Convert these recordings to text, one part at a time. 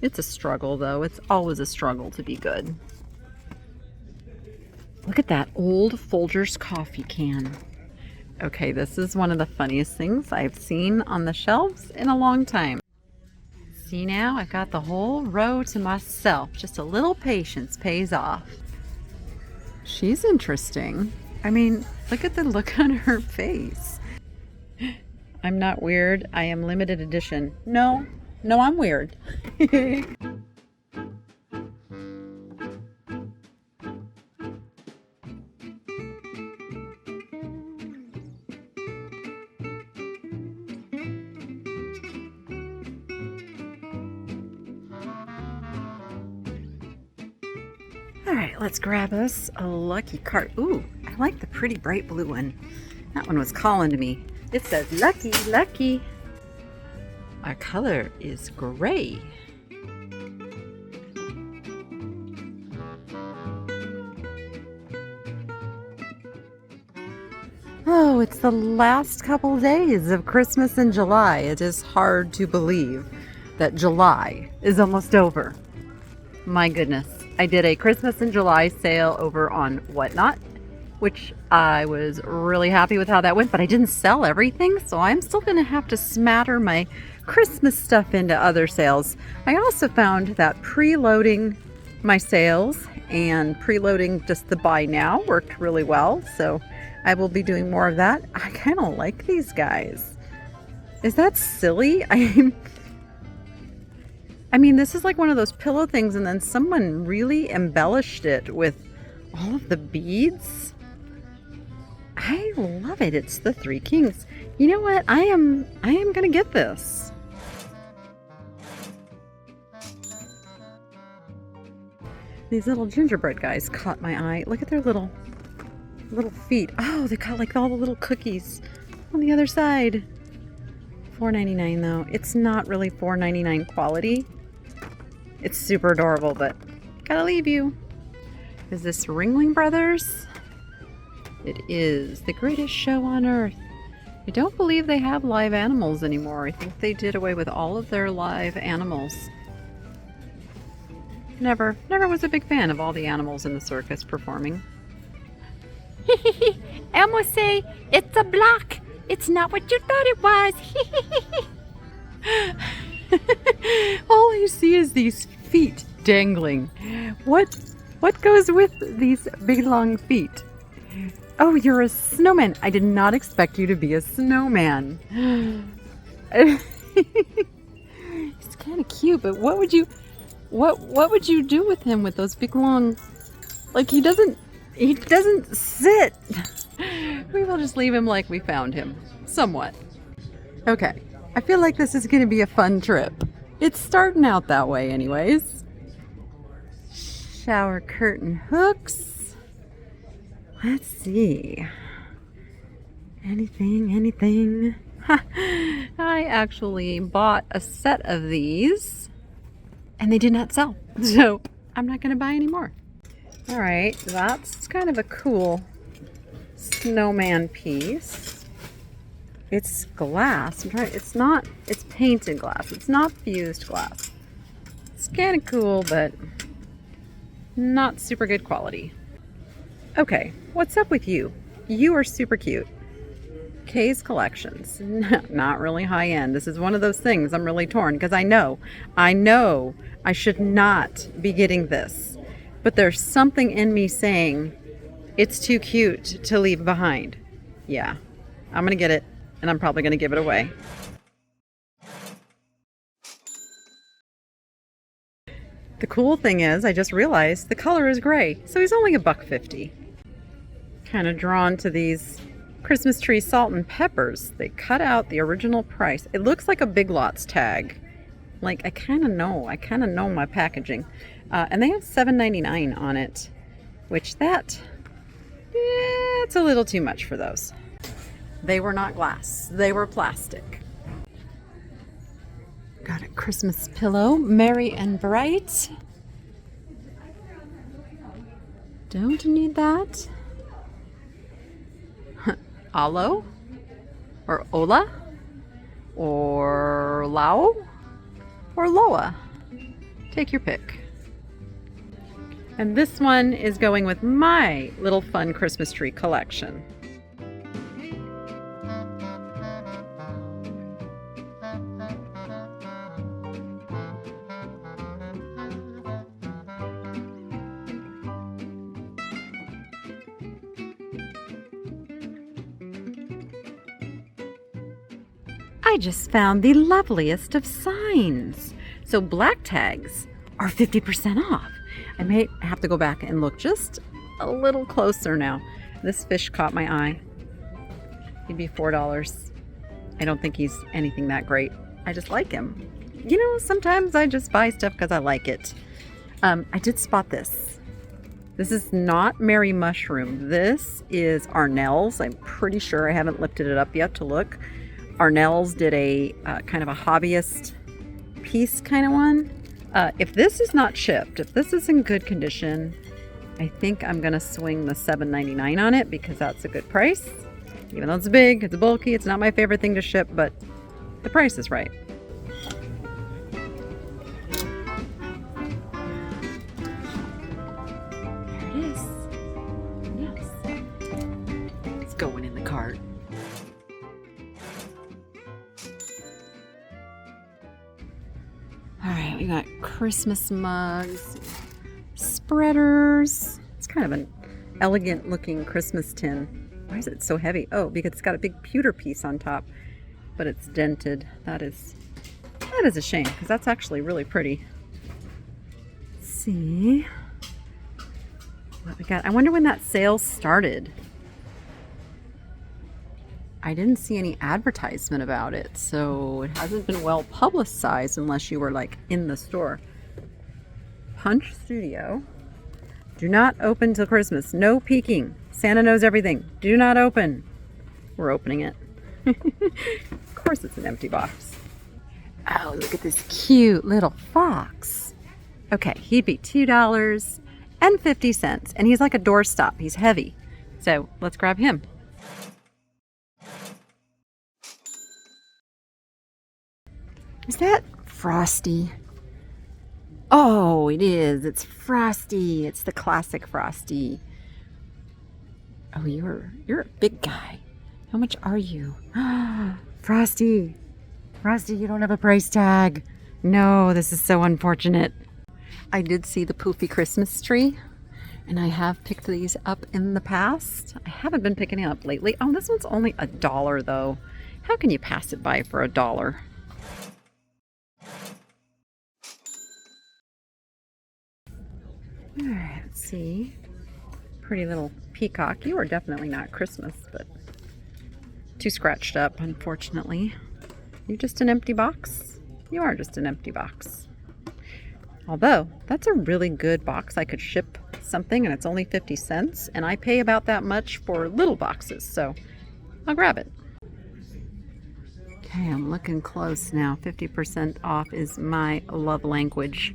It's a struggle though. It's always a struggle to be good. Look at that old Folgers coffee can. Okay, this is one of the funniest things I've seen on the shelves in a long time. See now, I've got the whole row to myself. Just a little patience pays off. She's interesting. I mean, look at the look on her face. I'm not weird. I am limited edition. No, I'm weird. All right, let's grab us a lucky card. Ooh, I like the pretty bright blue one. That one was calling to me. It says lucky, lucky. Our color is gray. Oh, it's the last couple days of Christmas in July. It is hard to believe that July is almost over. My goodness. I did a Christmas in July sale over on Whatnot, which I was really happy with how that went, but I didn't sell everything, so I'm still going to have to smatter my Christmas stuff into other sales. I also found that preloading my sales and preloading just the buy now worked really well, so I will be doing more of that. I kind of like these guys. Is that silly? I mean, this is like one of those pillow things, and then someone really embellished it with all of the beads. I love it. It's the Three Kings. You know what? I am gonna get this. These little gingerbread guys caught my eye. Look at their little feet. Oh, they got like all the little cookies on the other side. $4.99 though. It's not really $4.99 quality. It's super adorable, but gotta leave you. Is this Ringling Brothers? It is the greatest show on earth. I don't believe they have live animals anymore. I think they did away with all of their live animals. Never was a big fan of all the animals in the circus performing. Elmo say, it's a block. It's not what you thought it was. All I see is these feet dangling. What goes with these big long feet? Oh, you're a snowman. I did not expect you to be a snowman. It's kind of cute, but what would you do with him with those big long, like he doesn't sit. We will just leave him like we found him, somewhat. Okay, I feel like this is going to be a fun trip. It's starting out that way anyways. Shower curtain hooks. Let's see. Anything. I actually bought a set of these and they did not sell. So I'm not going to buy any more. All right, that's kind of a cool snowman piece. It's glass. It's painted glass. It's not fused glass. It's kind of cool, but not super good quality. Okay, what's up with you? You are super cute. Kay's Collections. Not really high end. This is one of those things I'm really torn because I know I should not be getting this. But there's something in me saying it's too cute to leave behind. Yeah, I'm gonna get it, and I'm probably gonna give it away. The cool thing is, I just realized the color is gray, so he's only $1.50. Kind of drawn to these Christmas tree salt and peppers. They cut out the original price. It looks like a Big Lots tag. Like, I kind of know my packaging. And they have $7.99 on it, which it's a little too much for those. They were not glass. They were plastic. Got a Christmas pillow, merry and bright. Don't need that. Alo? Or Ola? Or Lao? Or Loa? Take your pick. And this one is going with my little fun Christmas tree collection. I just found the loveliest of signs. So black tags are 50% off. I may have to go back and look just a little closer now. This fish caught my eye. He'd be $4. I don't think he's anything that great. I just like him. You know, sometimes I just buy stuff because I like it. I did spot this. This is not Mary Mushroom. This is Arnell's. I'm pretty sure. I haven't lifted it up yet to look. Arnell's did a kind of a hobbyist piece kind of one. If this is not chipped, if this is in good condition, I think I'm going to swing the $7.99 on it because that's a good price. Even though it's big, it's bulky, it's not my favorite thing to ship, but the price is right. There it is. Yes. It's going in the cart. All right, we got Christmas mugs, spreaders. It's kind of an elegant looking Christmas tin. Why is it so heavy? Oh, because it's got a big pewter piece on top, but it's dented. That is a shame because that's actually really pretty. Let's see what we got. I wonder when that sale started. I didn't see any advertisement about it, so it hasn't been well publicized unless you were like in the store. Punch Studio. Do not open till Christmas. No peeking. Santa knows everything. Do not open. We're opening it. Of course it's an empty box. Oh, look at this cute little fox. Okay, he'd be $2.50, and he's like a doorstop. He's heavy. So let's grab him. Is that Frosty? Oh, it is. It's Frosty. It's the classic Frosty. Oh, you're a big guy. How much are you? Frosty. Frosty, you don't have a price tag. No, this is so unfortunate. I did see the poofy Christmas tree, and I have picked these up in the past. I haven't been picking it up lately. Oh, this one's only $1 though. How can you pass it by for $1? All right, let's see. Pretty little peacock. You are definitely not Christmas, but too scratched up, unfortunately. You're just an empty box. You are just an empty box. Although, that's a really good box. I could ship something and it's only 50 cents, and I pay about that much for little boxes, so I'll grab it. Okay, I'm looking close now. 50% off is my love language.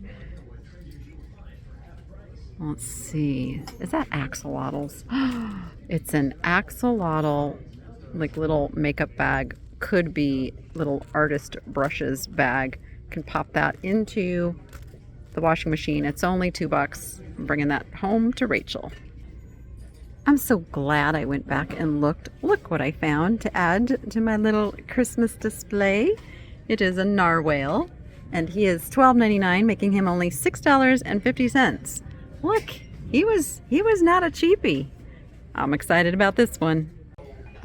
Let's see. Is that axolotls? It's an axolotl, like little makeup bag. Could be little artist brushes bag. Can pop that into the washing machine. It's only $2. I'm bringing that home to Rachel. I'm so glad I went back and looked. Look what I found to add to my little Christmas display. It is a narwhal, and he is $12.99, making him only $6.50. Look, he was not a cheapie. I'm excited about this one.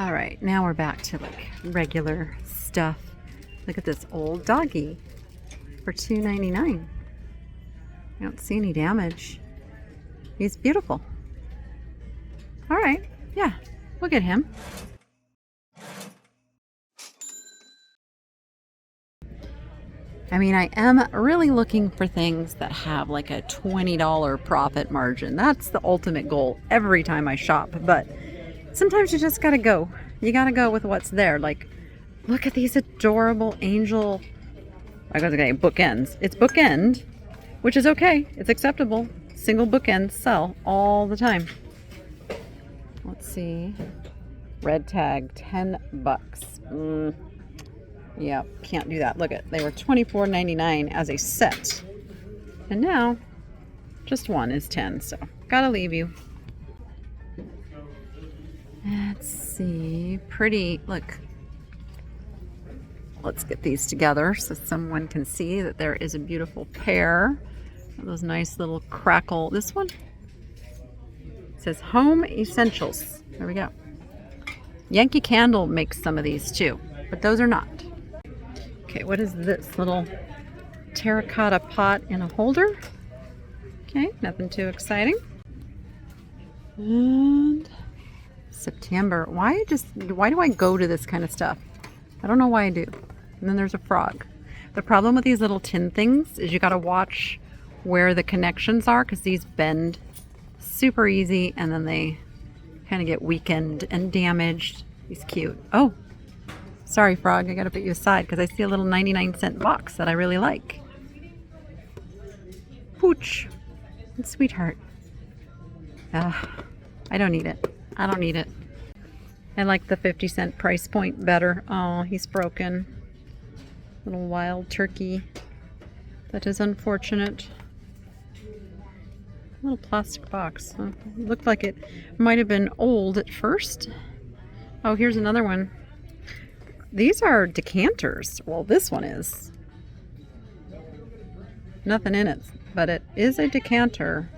All right, now we're back to like regular stuff. Look at this old doggy for $2.99. I don't see any damage. He's beautiful. All right, yeah, we'll get him. I mean, I am really looking for things that have like a $20 profit margin. That's the ultimate goal every time I shop. But sometimes you just gotta go. You gotta go with what's there. Like, look at these adorable angel. I gotta say bookends. It's bookend, which is okay. It's acceptable. Single bookends sell all the time. Let's see. Red tag, $10. Yeah, can't do that. Look at, they were $24.99 as a set. And now just one is 10, so gotta leave you. Let's see. Pretty, look. Let's get these together so someone can see that there is a beautiful pair of those nice little crackle. This one says Home Essentials. There we go. Yankee Candle makes some of these too, but those are not. Okay, what is this little terracotta pot in a holder? Okay, nothing too exciting. And September. Why do I go to this kind of stuff? I don't know why I do. And then there's a frog. The problem with these little tin things is you got to watch where the connections are, because these bend super easy and then they kind of get weakened and damaged. He's cute. Oh, sorry, frog. I got to put you aside because I see a little 99-cent box that I really like. Pooch. And sweetheart. I don't need it. I don't need it. I like the 50-cent price point better. Oh, he's broken. Little wild turkey. That is unfortunate. Little plastic box. Looked like it might have been old at first. Oh, here's another one. These are decanters. Well, this one is. Nothing in it, but it is a decanter.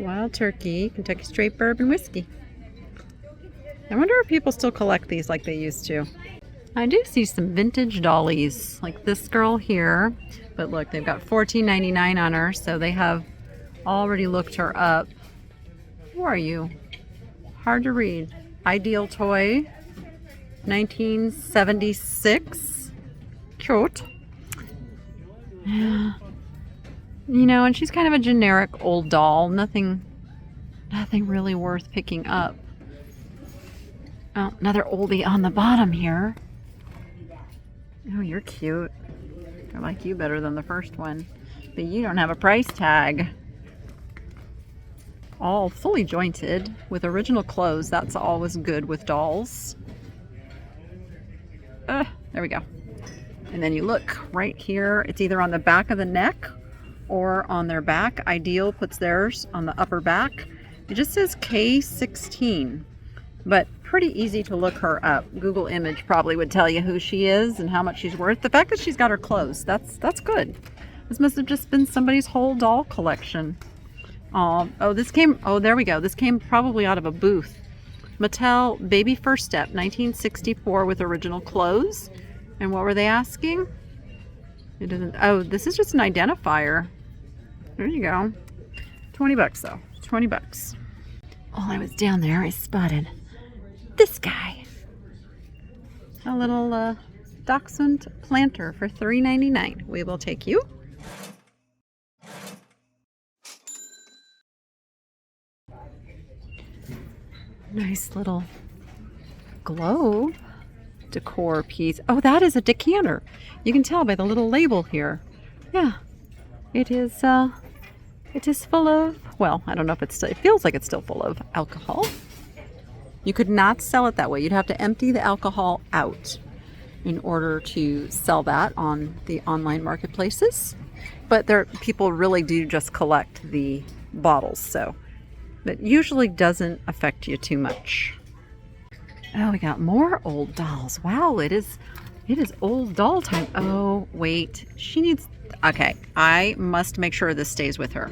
Wild turkey, Kentucky straight bourbon whiskey. I wonder if people still collect these like they used to. I do see some vintage dollies, like this girl here. But look, they've got $14.99 on her, so they have already looked her up. Who are you? Hard to read. Ideal Toy, 1976. Cute. Yeah. You know, and she's kind of a generic old doll. Nothing really worth picking up. Oh, another oldie on the bottom here. Oh, you're cute. I like you better than the first one. But you don't have a price tag. All fully jointed with original clothes. That's always good with dolls. There we go. And then you look right here. It's either on the back of the neck or on their back. Ideal puts theirs on the upper back. It just says K16, but pretty easy to look her up. Google image probably would tell you who she is and how much she's worth. The fact that she's got her clothes, that's good. This must have just been somebody's whole doll collection. Oh, there we go. This came probably out of a booth. Mattel Baby First Step, 1964 with original clothes. And what were they asking? It doesn't, oh, this is just an identifier. There you go. 20 bucks though. 20 bucks. While I was down there, I spotted this guy. A little dachshund planter for $3.99. We will take you. Nice little globe decor piece. Oh, that is a decanter. You can tell by the little label here. Yeah, it is full of, well, I don't know if it feels like it's still full of alcohol. You could not sell it that way. You'd have to empty the alcohol out in order to sell that on the online marketplaces. But people really do just collect the bottles, so that usually doesn't affect you too much. Oh, we got more old dolls. Wow, it is old doll time. Oh, wait. She needs, okay, I must make sure this stays with her.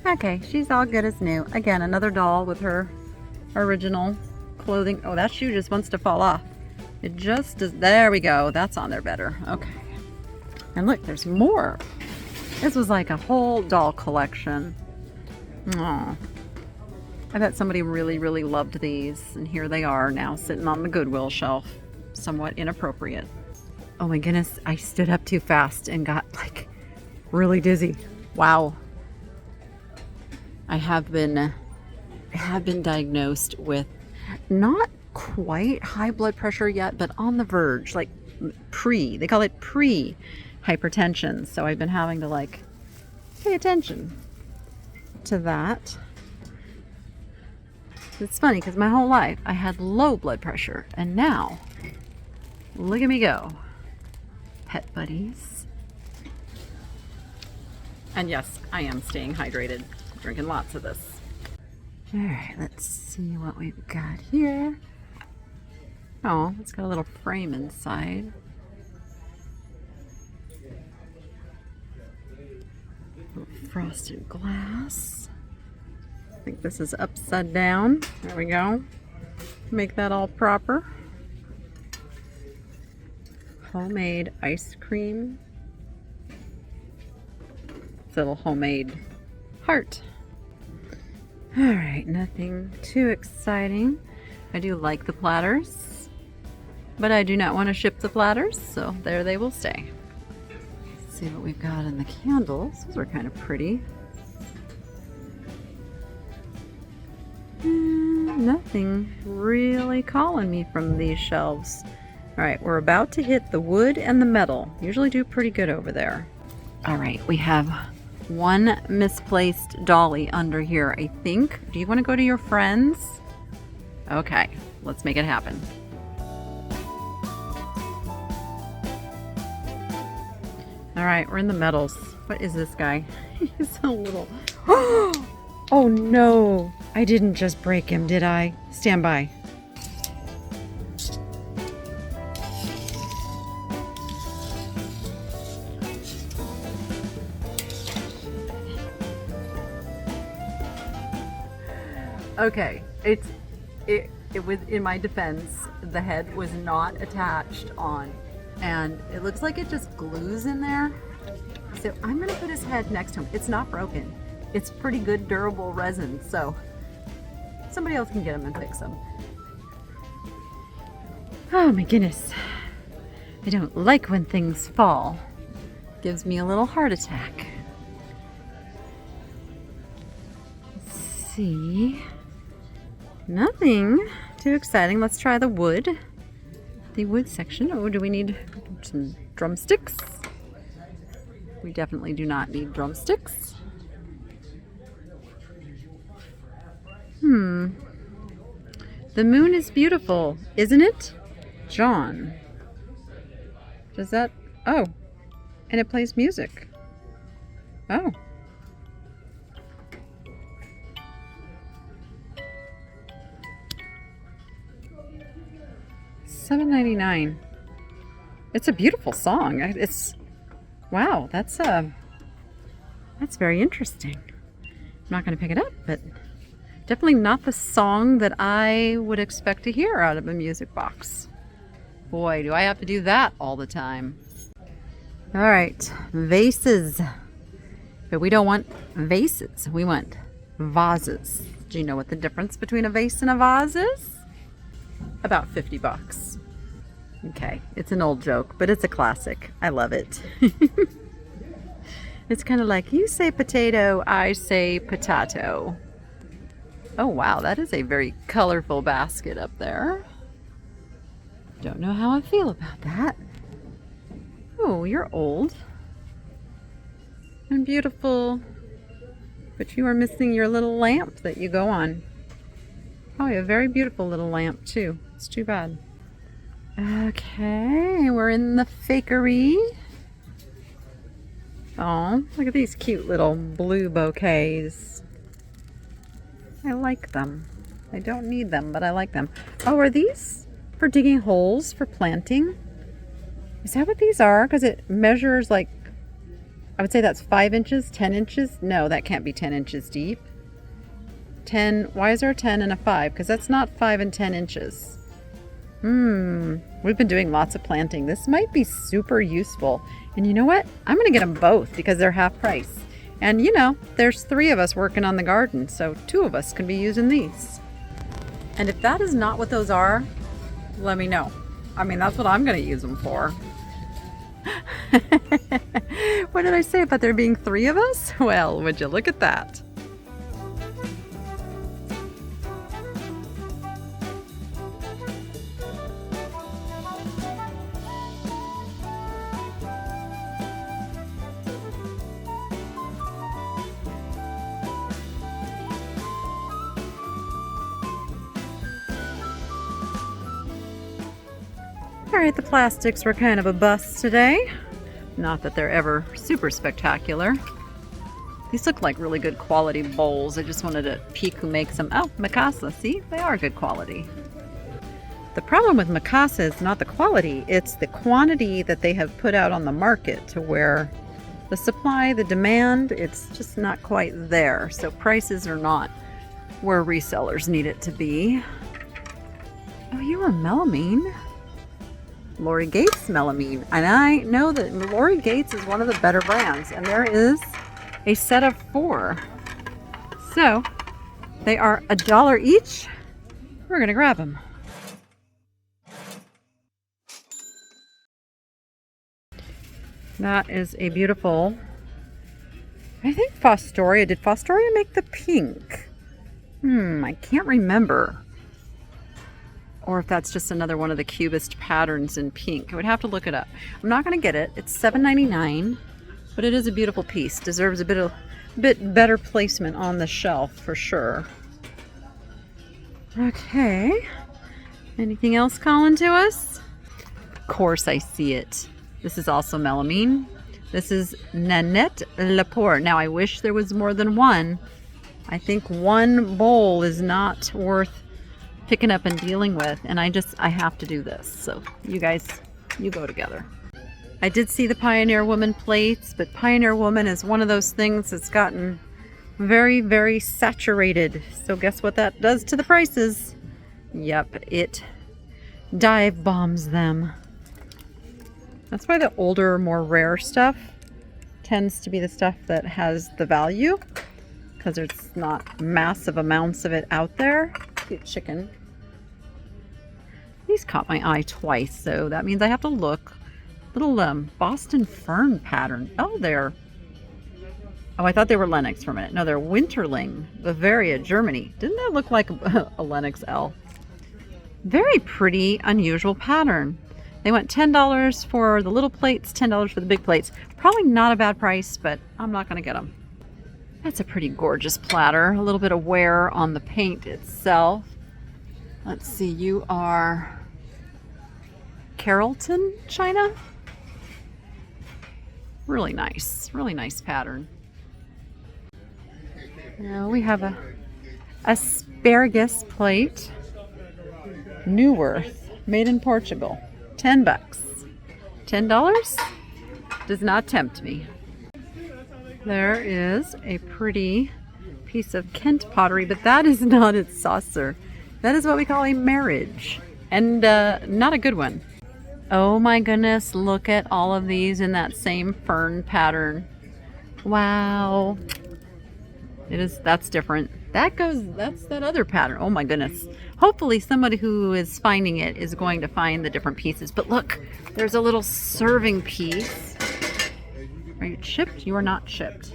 Okay, she's all good as new. Again, another doll with her original clothing. Oh, that shoe just wants to fall off. It just does. There we go. That's on there better. Okay. And look, there's more. This was like a whole doll collection. Aw. I bet somebody really, really loved these. And here they are now sitting on the Goodwill shelf. Somewhat inappropriate. Oh my goodness. I stood up too fast and got like really dizzy. Wow. I have been diagnosed with not quite high blood pressure yet, but on the verge, like they call it pre-hypertension. So I've been having to like pay attention to that. It's funny because my whole life I had low blood pressure, and now look at me go. Pet buddies. And yes, I am staying hydrated, drinking lots of this. All right, let's see what we've got here. Oh, it's got a little frame inside. Frosted glass. I think this is upside down. There we go. Make that all proper. Homemade ice cream. It's a little homemade heart. All right, nothing too exciting. I do like the platters, but I do not want to ship the platters, so there they will stay. See what we've got in the candles. Those are kind of pretty. Nothing really calling me from these shelves. All right, we're about to hit the wood and the metal. Usually do pretty good over there. All right, we have one misplaced dolly under here, I think. Do you want to go to your friends? Okay, let's make it happen. All right, we're in the metals. What is this guy? He's a little... Oh no! I didn't just break him, did I? Stand by. Okay, it was, in my defense, the head was not attached on, and it looks like it just glues in there. So I'm gonna put his head next to him. It's not broken. It's pretty good durable resin, so somebody else can get him and fix him. Oh my goodness. I don't like when things fall. Gives me a little heart attack. Let's see. Nothing too exciting. Let's try the wood. The wood section. Oh, do we need some drumsticks? We definitely do not need drumsticks. The moon is beautiful, isn't it? John. Does that... Oh. And it plays music. Oh. $7.99. It's a beautiful song. It's... Wow, that's very interesting. I'm not going to pick it up, but definitely not the song that I would expect to hear out of a music box. Boy, do I have to do that all the time. All right, vases. But we don't want vases. We want vases. Do you know what the difference between a vase and a vase is? About 50 bucks. Okay, it's an old joke, but it's a classic. I love it. It's kind of like, you say potato, I say potato. Oh wow, that is a very colorful basket up there. Don't know how I feel about that. Oh, you're old and beautiful, but you are missing your little lamp that you go on. Probably a very beautiful little lamp too. It's too bad. Okay, we're in the fakery. Oh, look at these cute little blue bouquets. I like them. I don't need them, but I like them. Oh, are these for digging holes for planting? Is that what these are? Because it measures like, I would say that's 5 inches, 10 inches. No, that can't be 10 inches deep. 10, why is there a 10 and a 5? Because that's not 5 and 10 inches. We've been doing lots of planting. This might be super useful. And you know what? I'm going to get them both because they're half price. And you know, there's 3 of us working on the garden, so 2 of us can be using these. And if that is not what those are, let me know. I mean, that's what I'm going to use them for. What did I say about there being 3 of us? Well, would you look at that? Alright, the plastics were kind of a bust today. Not that they're ever super spectacular. These look like really good quality bowls. I just wanted to peek who makes them. Oh, Mikasa. See? They are good quality. The problem with Mikasa is not the quality, it's the quantity that they have put out on the market, to where the supply, the demand, it's just not quite there. So prices are not where resellers need it to be. Oh, you are melamine. Lori Gates melamine. And I know that Lori Gates is one of the better brands, and there is a set of 4. So they are $1 each. We're gonna grab them. That is a beautiful, I think Fostoria. Did Fostoria make the pink? I can't remember. Or if that's just another one of the cubist patterns in pink. I would have to look it up. I'm not going to get it. It's $7.99, but it is a beautiful piece. Deserves a bit better placement on the shelf for sure. Okay. Anything else calling to us? Of course I see it. This is also melamine. This is Nanette Lepore. Now I wish there was more than one. I think one bowl is not worth picking up and dealing with, and I have to do this. So you guys, you go together. I did see the Pioneer Woman plates, but Pioneer Woman is one of those things that's gotten very, very saturated. So guess what that does to the prices? Yep, it dive bombs them. That's why the older, more rare stuff tends to be the stuff that has the value, because there's not massive amounts of it out there. Cute chicken. These caught my eye twice, so that means I have to look. Little Boston fern pattern. Oh, I thought they were Lenox for a minute. No, they're Winterling, Bavaria, Germany. Didn't that look like a Lenox L? Very pretty, unusual pattern. They went $10 for the little plates, $10 for the big plates. Probably not a bad price, but I'm not going to get them. That's a pretty gorgeous platter. A little bit of wear on the paint itself. Let's see, you are Carrollton, China? Really nice pattern. Now we have a asparagus plate. Neuwirth, made in Portugal. $10. $10 does not tempt me. There is a pretty piece of Kent pottery, but that is not its saucer. That is what we call a marriage, and not a good one. Oh my goodness, look at all of these in that same fern pattern. Wow. That's different. That's that other pattern. Oh my goodness. Hopefully somebody who is finding it is going to find the different pieces. But look, there's a little serving piece. Are you chipped? You are not chipped.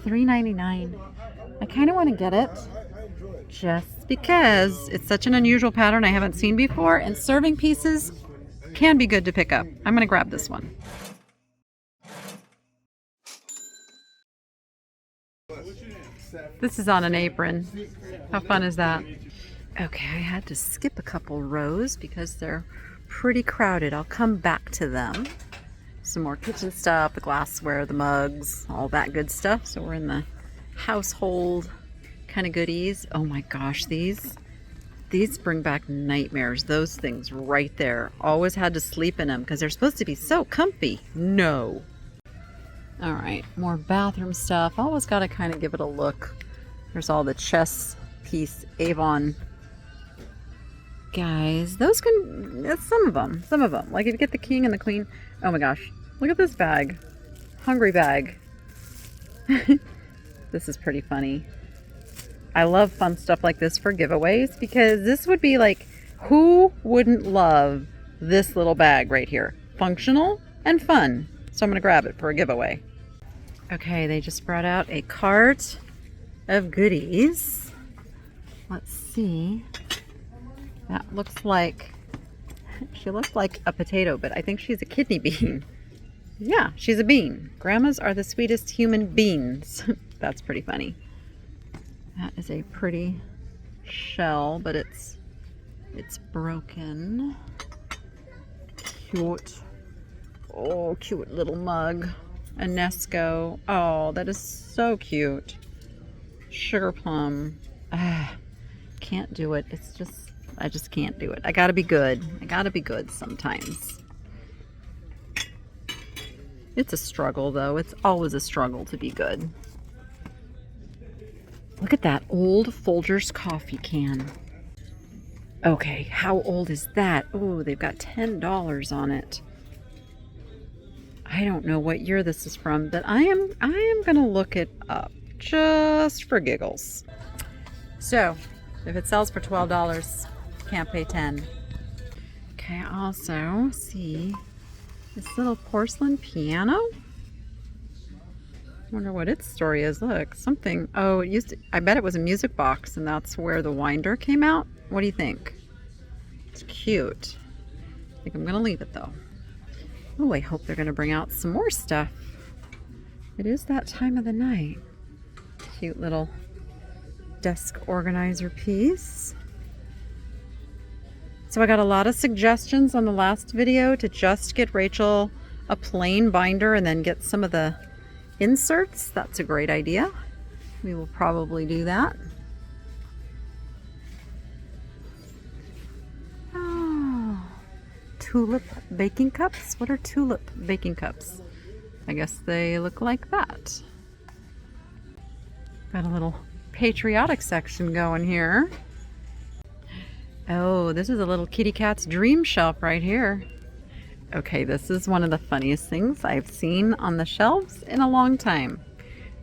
$3.99. I kind of want to get it just because it's such an unusual pattern I haven't seen before, and serving pieces can be good to pick up. I'm going to grab this one. This is on an apron. How fun is that? Okay, I had to skip a couple rows because they're pretty crowded. I'll come back to them. Some more kitchen stuff, the glassware, the mugs, all that good stuff. So we're in the household kind of goodies. Oh my gosh, these bring back nightmares. Those things right there. Always had to sleep in them because they're supposed to be so comfy. No. All right, more bathroom stuff. Always got to kind of give it a look. There's all the chess piece Avon. Guys, those can, that's some of them. Like if you get the king and the queen. Oh my gosh, look at this bag. Hungry bag. This is pretty funny. I love fun stuff like this for giveaways, because this would be like, who wouldn't love this little bag right here? Functional and fun. So I'm going to grab it for a giveaway. Okay, they just brought out a cart of goodies. Let's see. That looks like, she looks like a potato, but I think she's a kidney bean. Yeah, she's a bean. Grandmas are the sweetest human beings. That's pretty funny. That is a pretty shell, but it's broken. cute. Oh, cute little mug. A Nesco. Oh, that is so cute. Sugar plum. Can't do it. I just can't do it. I gotta be good. I gotta be good sometimes. It's a struggle though. It's always a struggle to be good. Look at that old Folgers coffee can. Okay, how old is that? Oh, they've got $10 on it. I don't know what year this is from, but I am gonna look it up just for giggles. So, if it sells for $12, can't pay $10. Okay, also see this little porcelain piano. Wonder what its story is. Look, something. Oh, it used to, I bet it was a music box, and that's where the winder came out. What do you think? It's cute. I think I'm gonna leave it though. Oh, I hope they're gonna bring out some more stuff. It is that time of the night. Cute little desk organizer piece. So I got a lot of suggestions on the last video to just get Rachel a plain binder and then get some of the inserts. That's a great idea. We will probably do that. Oh, tulip baking cups. What are tulip baking cups? I guess they look like that. Got a little patriotic section going here. Oh, this is a little kitty cat's dream shelf right here. Okay, this is one of the funniest things I've seen on the shelves in a long time.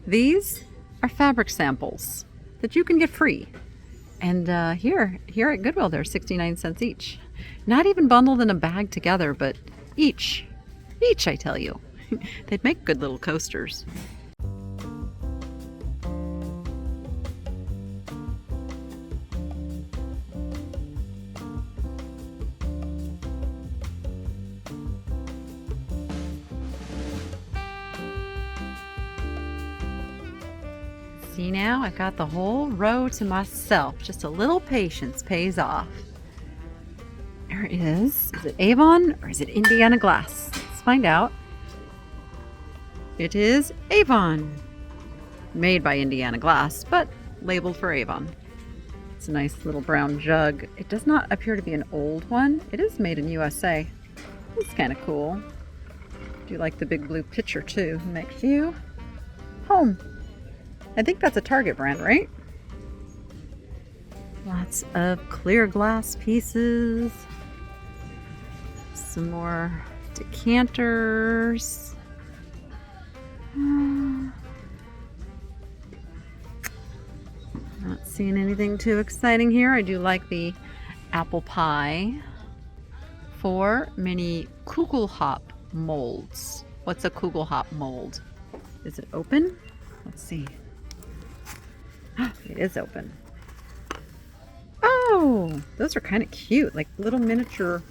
These are fabric samples that you can get free. And here at Goodwill, they're 69 cents each. Not even bundled in a bag together, but each, I tell you. They'd make good little coasters. See now, I got the whole row to myself. Just a little patience pays off. There it is. Is it Avon or is it Indiana Glass? Let's find out. It is Avon. Made by Indiana Glass, but labeled for Avon. It's a nice little brown jug. It does not appear to be an old one. It is made in USA. It's kind of cool. Do you like the big blue pitcher too? Next to you. Home. I think that's a Target brand, right? Lots of clear glass pieces. Some more decanters. Not seeing anything too exciting here. I do like the apple pie. 4 mini Kugelhop molds. What's a Kugelhop mold? Is it open? Let's see. It is open. Oh, those are kind of cute, like little miniature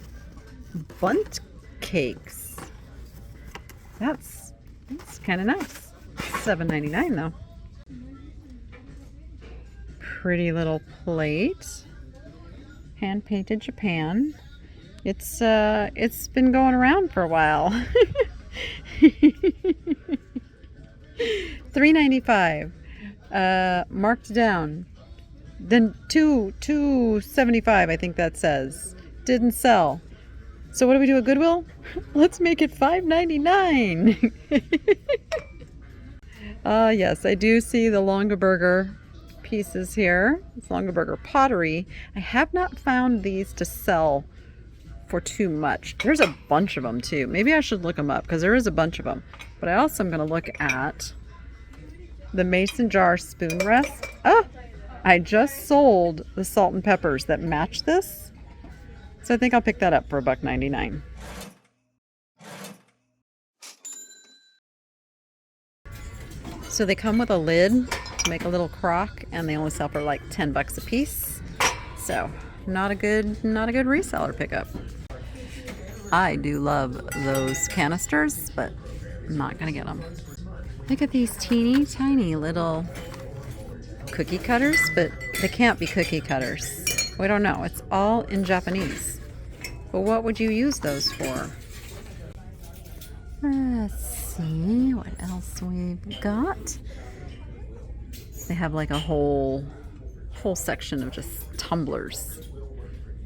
bundt cakes. That's kind of nice. $7.99 though. Pretty little plate. Hand painted Japan. It's been going around for a while. $3.95. Marked down. Then $2.75, I think that says. Didn't sell. So what do we do at Goodwill? Let's make it $5.99. Yes, I do see the Longaberger pieces here. It's Longaberger pottery. I have not found these to sell for too much. There's a bunch of them too. Maybe I should look them up because there is a bunch of them. But I also am going to look at the mason jar spoon rest. Oh, I just sold the salt and peppers that match this. So I think I'll pick that up for $1.99. So they come with a lid to make a little crock, and they only sell for like 10 bucks a piece. So not a good reseller pickup. I do love those canisters, but I'm not gonna get them. Look at these teeny tiny little cookie cutters, but they can't be cookie cutters. We don't know. It's all in Japanese. But what would you use those for? Let's see what else we've got. They have like a whole section of just tumblers.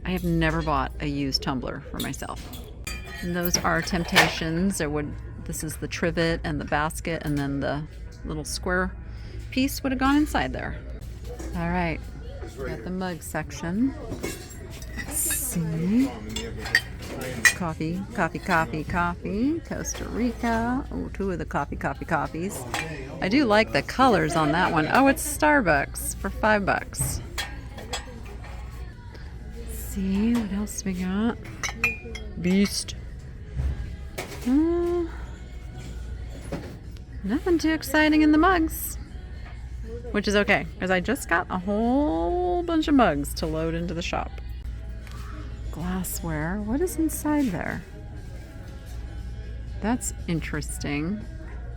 I have never bought a used tumbler for myself. And those are temptations. This is the trivet and the basket, and then the little square piece would have gone inside there. All right, got the mug section. Let's see. Coffee. Costa Rica. Oh, 2 of the coffees. I do like the colors on that one. Oh, it's Starbucks for $5. Let's see, what else we got? Beast. Nothing too exciting in the mugs, which is okay, because I just got a whole bunch of mugs to load into the shop. Glassware. What is inside there? That's interesting.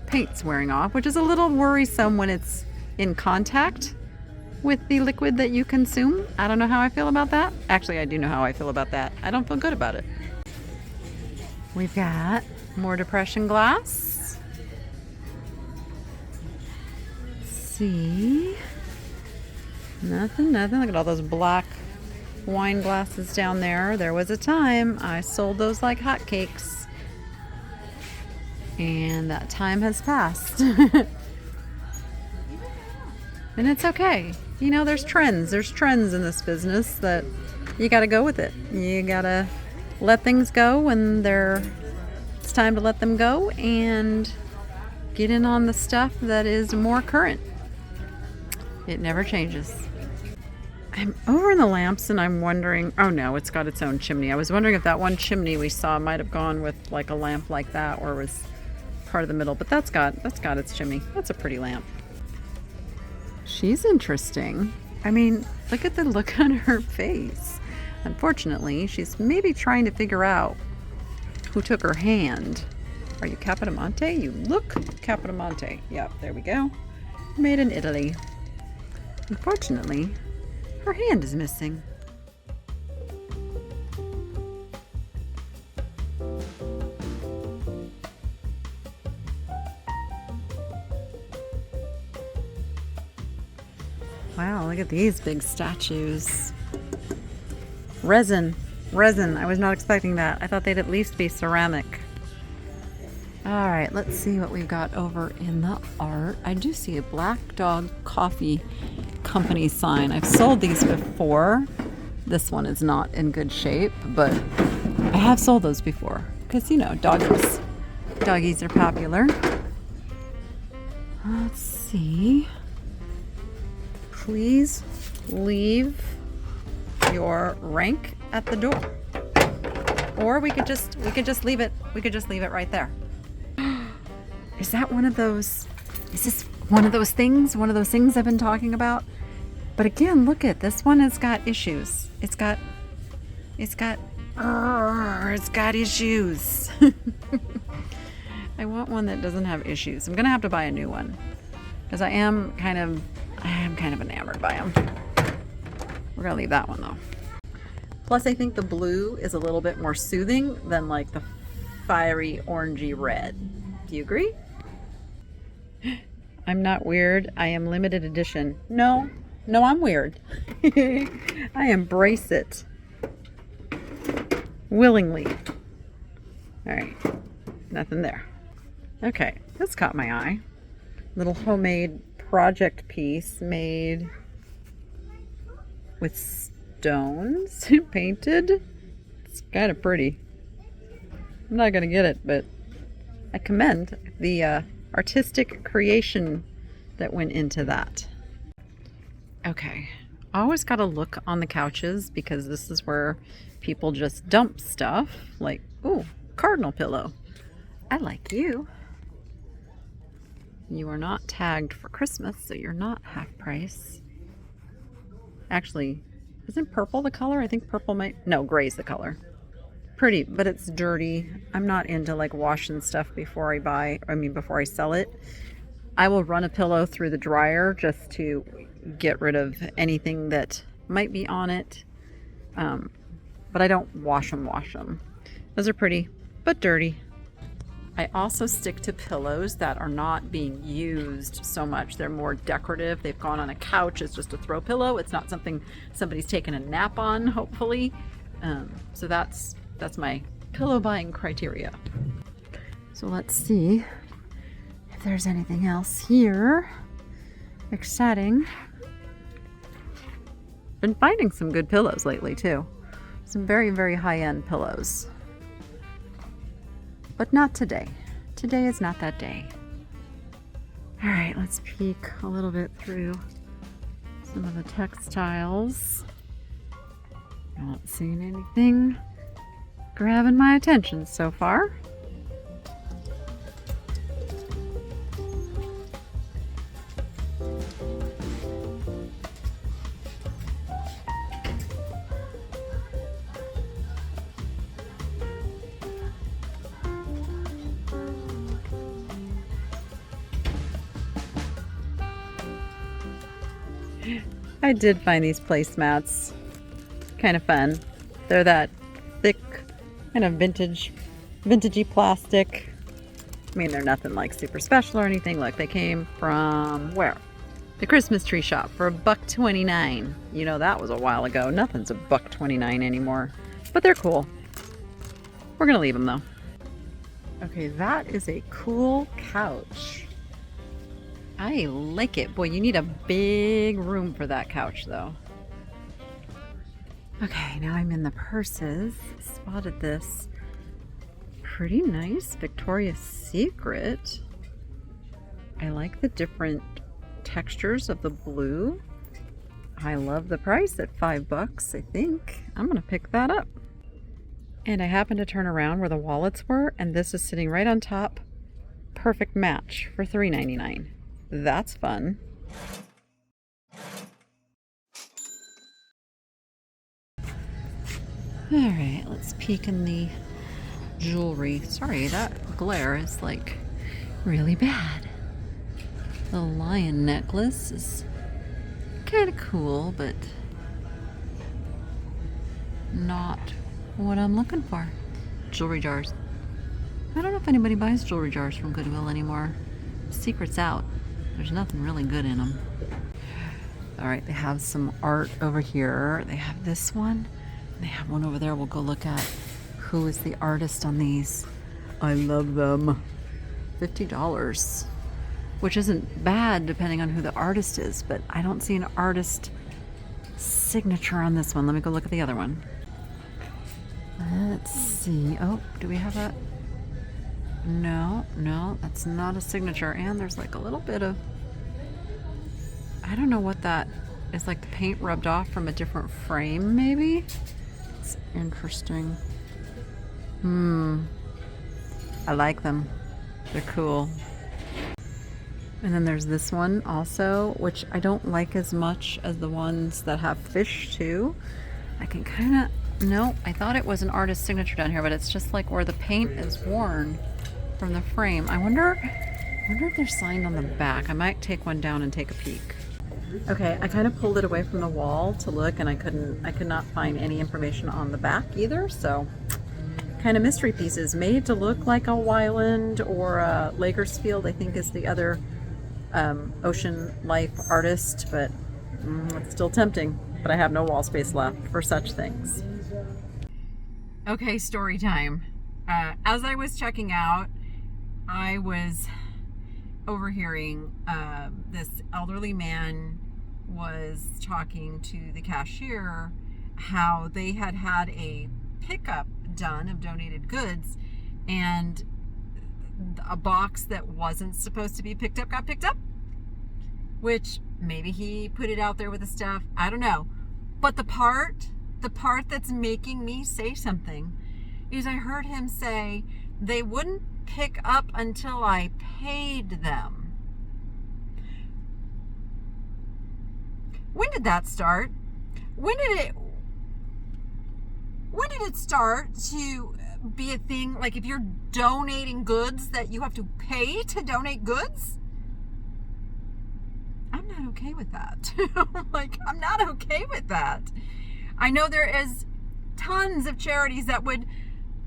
Paint's wearing off, which is a little worrisome when it's in contact with the liquid that you consume. I don't know how I feel about that. Actually, I do know how I feel about that. I don't feel good about it. We've got more depression glass. Let's see. Nothing. Look at all those black wine glasses down there. There was a time I sold those like hotcakes, and that time has passed. And it's okay. You know, there's trends in this business that you got to go with it. You got to let things go when it's time to let them go, and get in on the stuff that is more current. It never changes. I'm over in the lamps and I'm wondering, oh no, it's got its own chimney. I was wondering if that one chimney we saw might have gone with like a lamp like that, or was part of the middle, but that's got its chimney. That's a pretty lamp. She's interesting. I mean, look at the look on her face. Unfortunately, she's maybe trying to figure out who took her hand. Are you Capodimonte? You look Capodimonte. Yep, there we go. Made in Italy. Unfortunately, her hand is missing. Wow, look at these big statues. Resin. I was not expecting that. I thought they'd at least be ceramic. All right, let's see what we've got over in the art. I do see a Black Dog Coffee Company sign. I've sold these before. This one is not in good shape, but I have sold those before because, you know, doggies are popular. Let's see. Please leave your rank at the door, or we could just leave it. We could just leave it right there. Is that one of those? Is this one of those things? One of those things I've been talking about? But again, look at this one. Has got issues. It's got issues. I want one that doesn't have issues. I'm gonna have to buy a new one because I am kind of enamored by them. We're gonna leave that one though. Plus, I think the blue is a little bit more soothing than like the fiery orangey red. Do you agree? I'm not weird. I am limited edition. No, I'm weird. I embrace it willingly. All right, nothing there. Okay, this caught my eye. Little homemade project piece made with stones painted. It's kind of pretty. I'm not gonna get it, but I commend the artistic creation that went into that. Okay, always gotta look on the couches because this is where people just dump stuff. Like, ooh, cardinal pillow. I like you. You are not tagged for Christmas, so you're not half price. Actually, isn't purple the color? I think purple might... No, gray's the color. Pretty, but it's dirty. I'm not into like washing stuff before I sell it. I will run a pillow through the dryer just to get rid of anything that might be on it. But I don't wash them. Those are pretty, but dirty. I also stick to pillows that are not being used so much. They're more decorative. They've gone on a couch as just a throw pillow. It's not something somebody's taken a nap on, hopefully. So that's my pillow buying criteria. So let's see if there's anything else here exciting. Been finding some good pillows lately too. Some very, very high-end pillows. But not today. Today is not that day. All right, let's peek a little bit through some of the textiles. Not seeing anything grabbing my attention so far. I did find these placemats kind of fun. They're that thick, kind of vintagey plastic. I mean, they're nothing like super special or anything. Look, they came from where? The Christmas tree shop for $1.29. You know, that was a while ago. Nothing's $1.29 anymore, but they're cool. We're gonna leave them though. Okay, that is a cool couch. I like it. Boy, you need a big room for that couch though. Okay, now I'm in the purses. Spotted this pretty nice Victoria's Secret. I like the different textures of the blue. I love the price at $5, I think. I'm gonna pick that up. And I happened to turn around where the wallets were, and this is sitting right on top. Perfect match for $3.99. That's fun. All right, let's peek in the jewelry. Sorry, that glare is like really bad. The lion necklace is kind of cool, but not what I'm looking for. Jewelry jars. I don't know if anybody buys jewelry jars from Goodwill anymore. Secret's out. There's nothing really good in them. All right, they have some art over here. They have this one. They have one over there. We'll go look at who is the artist on these. I love them. $50, which isn't bad depending on who the artist is, but I don't see an artist signature on this one. Let me go look at the other one. Let's see. Oh, do we have that? No, that's not a signature. And there's like a little bit of, I don't know what that is, like the paint rubbed off from a different frame, maybe? It's interesting. I like them. They're cool. And then there's this one also, which I don't like as much as the ones that have fish too. I can kind of, no, I thought it was an artist's signature down here, but it's just like where the paint is worn from the frame. I wonder if they're signed on the back. I might take one down and take a peek. Okay, I kind of pulled it away from the wall to look, and I could not find any information on the back either. So, kind of mystery pieces made to look like a Wyland or a Lagersfield, I think is the other ocean life artist, but it's still tempting. But I have no wall space left for such things. Okay, story time. As I was checking out, I was overhearing this elderly man was talking to the cashier how they had a pickup done of donated goods, and a box that wasn't supposed to be picked up got picked up, which maybe he put it out there with the stuff, I don't know. But the part that's making me say something is I heard him say they wouldn't pick up until I paid them. When did that start? When did it start to be a thing, like if you're donating goods that you have to pay to donate goods? I'm not okay with that. Like, I'm not okay with that. I know there is tons of charities that would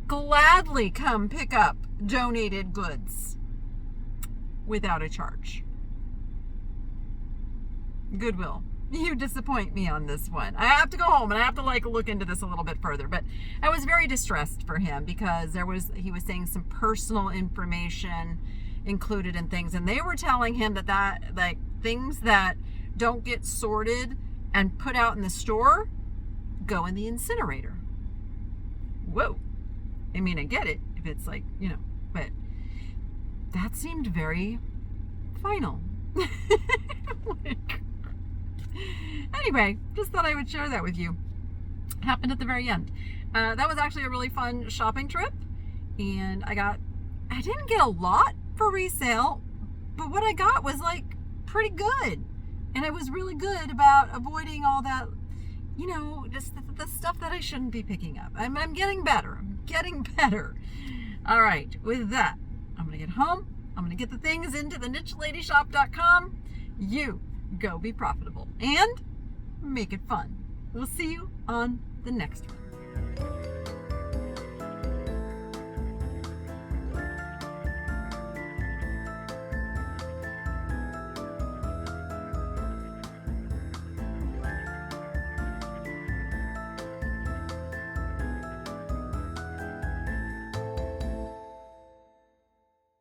gladly come pick up donated goods without a charge. Goodwill, you disappoint me on this one. I have to go home and I have to look into this a little bit further, but I was very distressed for him because he was saying some personal information included in things, and they were telling him that things that don't get sorted and put out in the store go in the incinerator. Whoa. I mean, I get it if it's but that seemed very final. Anyway, just thought I would share that with you. Happened at the very end. That was actually a really fun shopping trip, and I didn't get a lot for resale, but what I got was pretty good, and I was really good about avoiding all that, just the stuff that I shouldn't be picking up. I'm getting better. All right, with that, I'm gonna get home. I'm gonna get the things into the nicheladyshop.com. You go be profitable and make it fun. We'll see you on the next one.